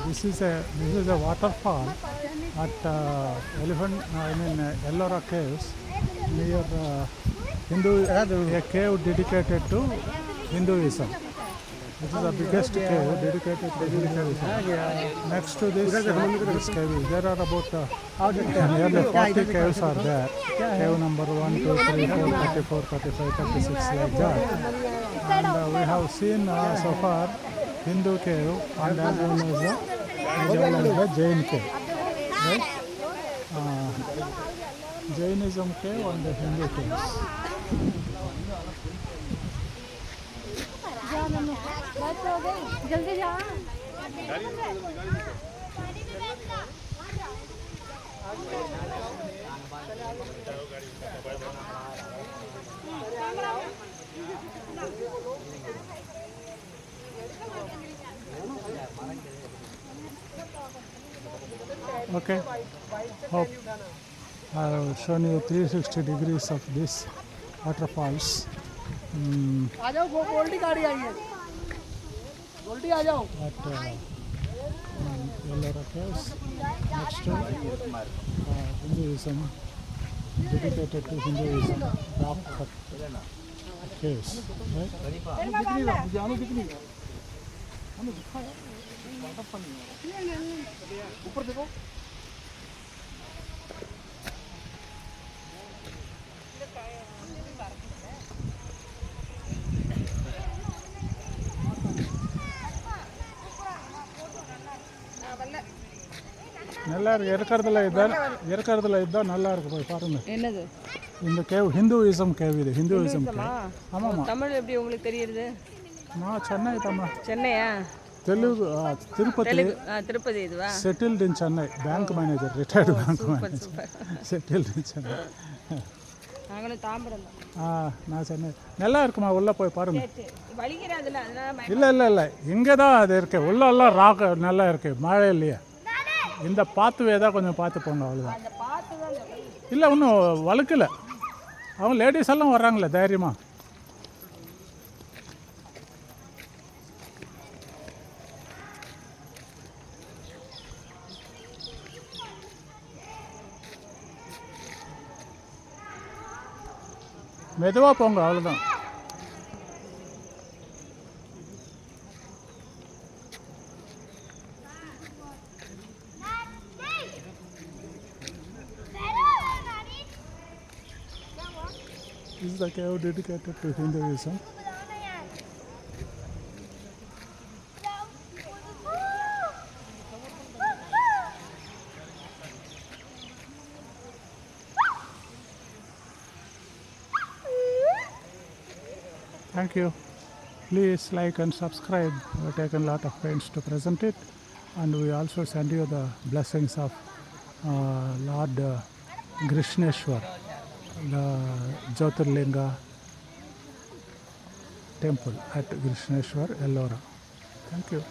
This is a waterfall at Ellora Caves near a cave dedicated to Hinduism. This is the biggest cave dedicated to Hinduism. Next to this cave, there are about nearly 40 caves are there. Cave number 1, 2, 3, 4, 34, 35, 36 like that. And we have seen so far Hindu cave and as well as the Jain cave. Right? Jainism cave and the Hindu caves. जल्दी जा Okay, hope I have shown you 360 degrees of this waterfalls. आ जाओ गोल्डी गाड़ी आई है गोल्डी आ जाओ At Ellora Caves, next to Hinduism, dedicated to Hinduism, rock cut caves, right? जानो कितनी हमें दिखाया ऊपर देखो நல்லா இருக்கு இருக்கிறதுல இதுதான் நல்லா இருக்கு போய் பாருங்க. என்னது இந்த கேவ் ஹிந்துயிசம் கேவ் இது ஹிந்துயிசம் கேவ். ஆமாம்மா. தமிழ் எப்படி உங்களுக்கு தெரியுது? நான் சென்னை தம்மா. சென்னையா? தெலுங்கு திருப்பதி. திருப்பதி இதுவா? Settled in Chennai, bank manager, retired bank manager, settled in Chennai. நாங்களும் தாம்பரம் தான். நான் சென்னை. நல்லா இருக்குமா, உள்ளே போய் பாருங்க. இல்லை இல்லை இங்கே தான் அது இருக்கு, உள்ளெல்லாம் ராக் நல்லா இருக்கு, மழை இல்லையா. இந்த பாத்துவே தான் கொஞ்சம் பார்த்து போங்க, அவ்வளோதான். இல்லை ஒன்றும் வழுக்கலை, அவங்க லேடிஸ் எல்லாம் வர்றாங்களே தைரியமாக. மெதுவாக போங்க, அவ்வளோதான். This is the cave dedicated to Hinduism. Thank you. Please like and subscribe. We have taken a lot of pains to present it, and we also send you the blessings of Lord Krishneshwar, the Jyotirlinga temple at Krishneshwar, Ellora. Thank you.